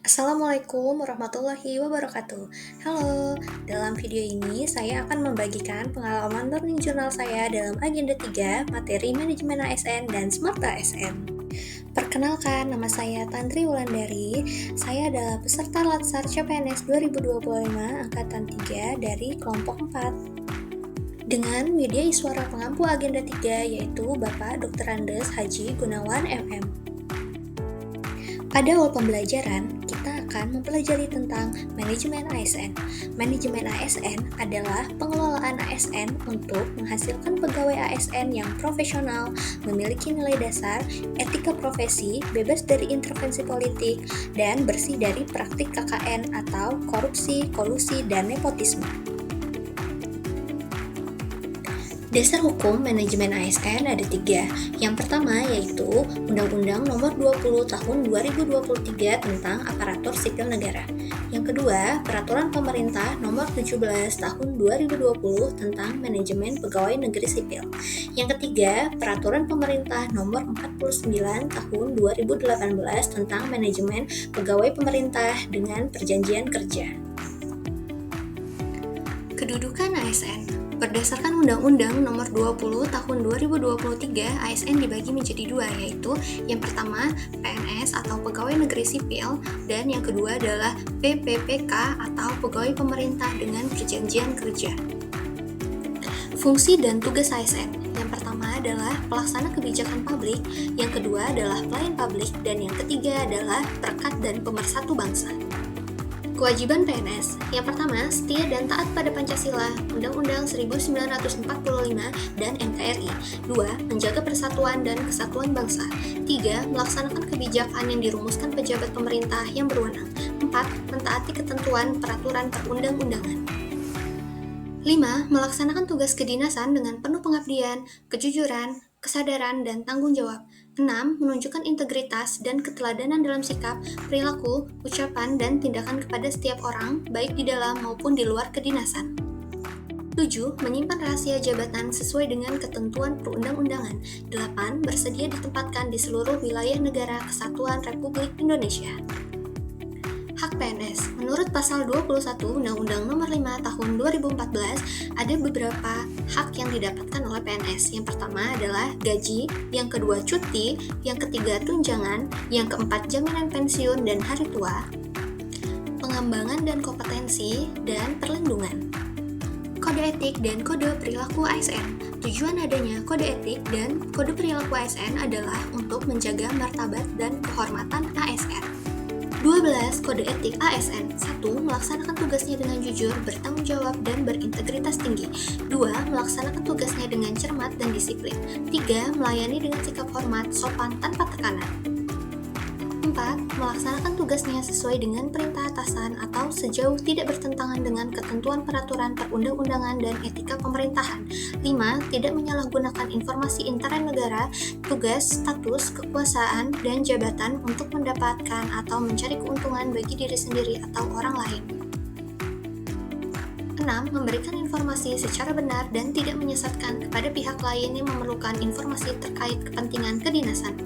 Assalamualaikum warahmatullahi wabarakatuh. Halo, dalam video ini saya akan membagikan pengalaman learning journal saya dalam agenda 3, materi manajemen ASN dan Smart ASN. Perkenalkan, nama saya Tantri Wulandari. Saya adalah peserta Latsar CPNS 2025 Angkatan 3 dari kelompok 4. Dengan media suara pengampu agenda 3 yaitu Bapak Dr. Andes Haji Gunawan MM. Pada awal pembelajaran, kita akan mempelajari tentang manajemen ASN. Manajemen ASN adalah pengelolaan ASN untuk menghasilkan pegawai ASN yang profesional, memiliki nilai dasar, etika profesi, bebas dari intervensi politik, dan bersih dari praktik KKN atau korupsi, kolusi, dan nepotisme. Dasar hukum manajemen ASN ada 3. Yang pertama yaitu Undang-Undang Nomor 20 Tahun 2023 tentang Aparatur Sipil Negara. Yang kedua, Peraturan Pemerintah Nomor 17 Tahun 2020 tentang Manajemen Pegawai Negeri Sipil. Yang ketiga, Peraturan Pemerintah Nomor 49 Tahun 2018 tentang Manajemen Pegawai Pemerintah dengan Perjanjian Kerja. Kedudukan ASN. Berdasarkan Undang-Undang Nomor 20 Tahun 2023, ASN dibagi menjadi 2, yaitu yang pertama PNS atau Pegawai Negeri Sipil, dan yang kedua adalah PPPK atau Pegawai Pemerintah dengan Perjanjian Kerja. Fungsi dan tugas ASN. Yang pertama adalah pelaksana kebijakan publik, yang kedua adalah pelayan publik, dan yang ketiga adalah perekat dan pemersatu bangsa. Kewajiban PNS. Yang pertama, setia dan taat pada Pancasila, Undang-Undang 1945 dan NKRI. 2. Menjaga persatuan dan kesatuan bangsa. 3. Melaksanakan kebijakan yang dirumuskan pejabat pemerintah yang berwenang. 4. Mentaati ketentuan peraturan perundang-undangan. 5. Melaksanakan tugas kedinasan dengan penuh pengabdian, kejujuran, kesadaran, dan tanggung jawab. 6. Menunjukkan integritas dan keteladanan dalam sikap, perilaku, ucapan, dan tindakan kepada setiap orang, baik di dalam maupun di luar kedinasan. 7. Menyimpan rahasia jabatan sesuai dengan ketentuan perundang-undangan. 8. Bersedia ditempatkan di seluruh wilayah negara kesatuan Republik Indonesia. Hak PNS. Menurut pasal 21 Undang-Undang Nomor 5 Tahun 2014, ada beberapa hak yang didapatkan oleh PNS. Yang pertama adalah gaji, yang kedua cuti, yang ketiga tunjangan, yang keempat jaminan pensiun dan hari tua, pengembangan dan kompetensi, dan perlindungan. Kode etik dan kode perilaku ASN. Tujuan adanya kode etik dan kode perilaku ASN adalah untuk menjaga martabat dan kehormatan ASN. 12. Kode etik ASN. 1. Melaksanakan tugasnya dengan jujur, bertanggung jawab, dan berintegritas tinggi. 2. Melaksanakan tugasnya dengan cermat dan disiplin. 3. Melayani dengan sikap hormat, sopan, tanpa tekanan. 4. Melaksanakan tugasnya sesuai dengan perintah atasan atau sejauh tidak bertentangan dengan ketentuan peraturan perundang-undangan dan etika pemerintahan. 5. Tidak menyalahgunakan informasi intern negara, tugas, status, kekuasaan, dan jabatan untuk mendapatkan atau mencari keuntungan bagi diri sendiri atau orang lain. 6. Memberikan informasi secara benar dan tidak menyesatkan kepada pihak lain yang memerlukan informasi terkait kepentingan kedinasan.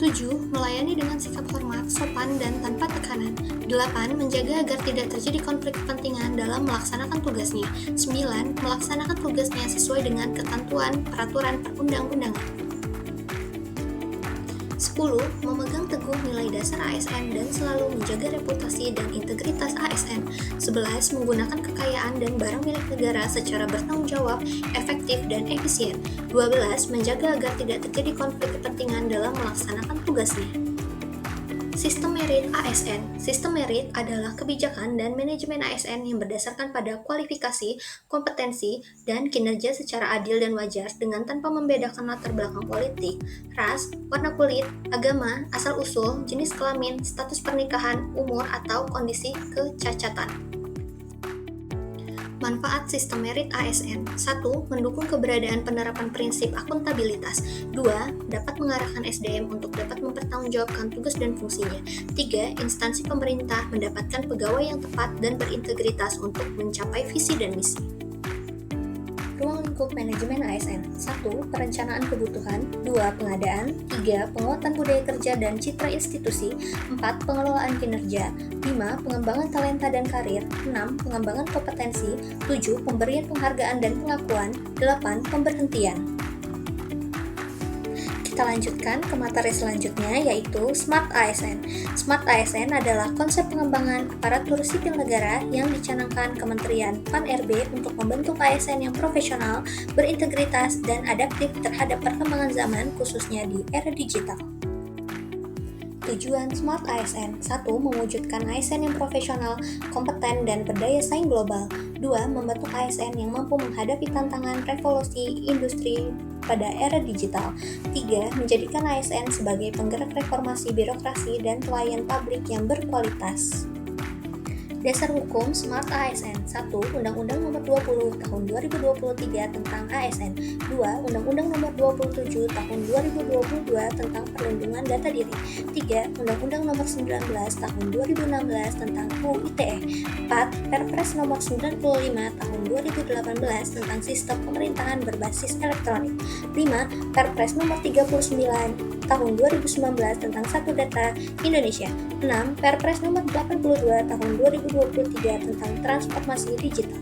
7. Melayani dengan sikap hormat, sopan, dan tanpa tekanan. 8. Menjaga agar tidak terjadi konflik kepentingan dalam melaksanakan tugasnya. 9. Melaksanakan tugasnya sesuai dengan ketentuan peraturan perundang-undangan. 10. Memegang teguh nilai dasar ASN dan selalu menjaga reputasi dan integritas ASN. 11. Menggunakan kekayaan dan barang milik negara secara bertanggung jawab, efektif, dan efisien. 12. Menjaga agar tidak terjadi konflik kepentingan dalam melaksanakan tugasnya. Sistem merit ASN. Sistem merit adalah kebijakan dan manajemen ASN yang berdasarkan pada kualifikasi, kompetensi, dan kinerja secara adil dan wajar dengan tanpa membedakan latar belakang politik, ras, warna kulit, agama, asal-usul, jenis kelamin, status pernikahan, umur, atau kondisi kecacatan. Manfaat sistem merit ASN. 1. Mendukung keberadaan penerapan prinsip akuntabilitas. 2. Dapat mengarahkan SDM untuk dapat mempertanggungjawabkan tugas dan fungsinya. 3. Instansi pemerintah mendapatkan pegawai yang tepat dan berintegritas untuk mencapai visi dan misi. Ruang lingkup manajemen ASN. 1. Perencanaan kebutuhan. 2. Pengadaan. 3. Penguatan budaya kerja dan citra institusi. 4. Pengelolaan kinerja. 5. Pengembangan talenta dan karir. 6. Pengembangan kompetensi. 7. Pemberian penghargaan dan pengakuan. 8. Pemberhentian. Kita lanjutkan ke materi selanjutnya, yaitu Smart ASN. Smart ASN adalah konsep pengembangan aparatur sipil negara yang dicanangkan Kementerian PAN-RB untuk membentuk ASN yang profesional, berintegritas, dan adaptif terhadap perkembangan zaman, khususnya di era digital. Tujuan Smart ASN. 1. Mewujudkan ASN yang profesional, kompeten, dan berdaya saing global. 2. Membentuk ASN yang mampu menghadapi tantangan revolusi industri pada era digital. 3. Menjadikan ASN sebagai penggerak reformasi birokrasi dan pelayan publik yang berkualitas. Dasar hukum Smart ASN. 1. Undang-Undang Nomor 20 Tahun 2023 tentang ASN. 2. Undang-Undang Nomor 27 Tahun 2022 tentang Perlindungan Data Diri. 3. Undang-Undang Nomor 19 Tahun 2016 tentang UU ITE. 4. Perpres Nomor 95 Tahun 2018 tentang Sistem Pemerintahan Berbasis Elektronik. 5. Perpres Nomor 39 Tahun 2019 tentang Satu Data Indonesia. 6. Perpres Nomor 82 Tahun 2023 tentang transformasi digital.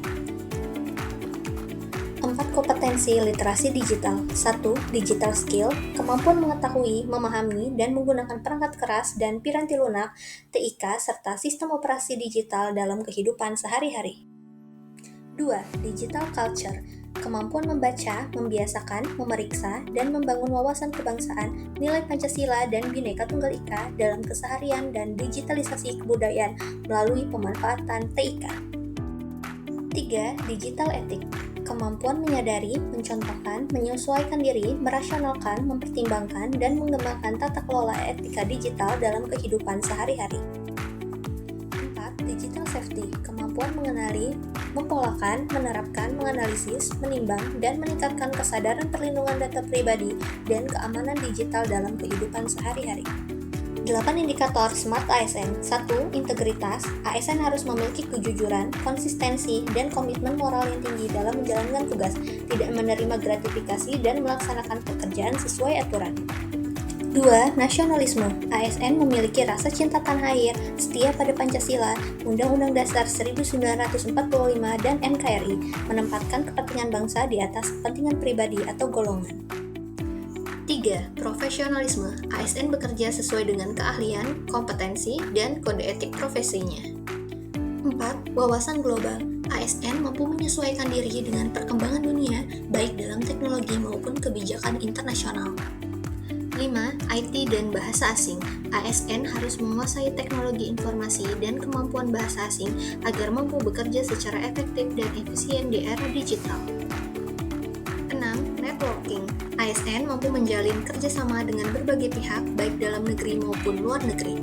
4. Kompetensi literasi digital. 1. Digital skill, kemampuan mengetahui, memahami, dan menggunakan perangkat keras dan piranti lunak, TIK, serta sistem operasi digital dalam kehidupan sehari-hari. 2. Digital culture, kemampuan membaca, membiasakan, memeriksa, dan membangun wawasan kebangsaan, nilai Pancasila dan Bhinneka Tunggal Ika dalam keseharian dan digitalisasi kebudayaan melalui pemanfaatan TIK. 3. Digital ethic, kemampuan menyadari, mencontohkan, menyesuaikan diri, merasionalkan, mempertimbangkan, dan mengembangkan tata kelola etika digital dalam kehidupan sehari-hari. 4. Digital safety, kemampuan mengenali, mempolakan, menerapkan, menganalisis, menimbang, dan meningkatkan kesadaran perlindungan data pribadi dan keamanan digital dalam kehidupan sehari-hari. 8 indikator Smart ASN. 1. Integritas. ASN harus memiliki kejujuran, konsistensi, dan komitmen moral yang tinggi dalam menjalankan tugas, tidak menerima gratifikasi, dan melaksanakan pekerjaan sesuai aturan. 2. Nasionalisme. ASN memiliki rasa cinta tanah air, setia pada Pancasila, Undang-Undang Dasar 1945, dan NKRI, menempatkan kepentingan bangsa di atas kepentingan pribadi atau golongan. 3. Profesionalisme. ASN bekerja sesuai dengan keahlian, kompetensi, dan kode etik profesinya. 4. Wawasan global. ASN mampu menyesuaikan diri dengan perkembangan dunia, baik dalam teknologi maupun kebijakan internasional. 5. IT dan bahasa asing. ASN harus menguasai teknologi informasi dan kemampuan bahasa asing agar mampu bekerja secara efektif dan efisien di era digital. 6. Networking. ASN mampu menjalin kerjasama dengan berbagai pihak, baik dalam negeri maupun luar negeri.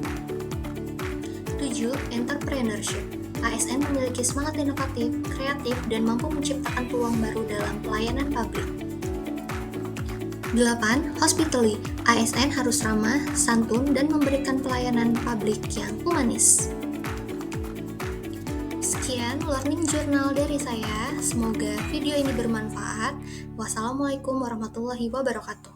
7. Entrepreneurship. ASN memiliki semangat inovatif, kreatif, dan mampu menciptakan peluang baru dalam pelayanan publik. 8. Hospitality. ASN harus ramah, santun, dan memberikan pelayanan publik yang humanis. Sekian learning journal dari saya. Semoga video ini bermanfaat. Wassalamualaikum warahmatullahi wabarakatuh.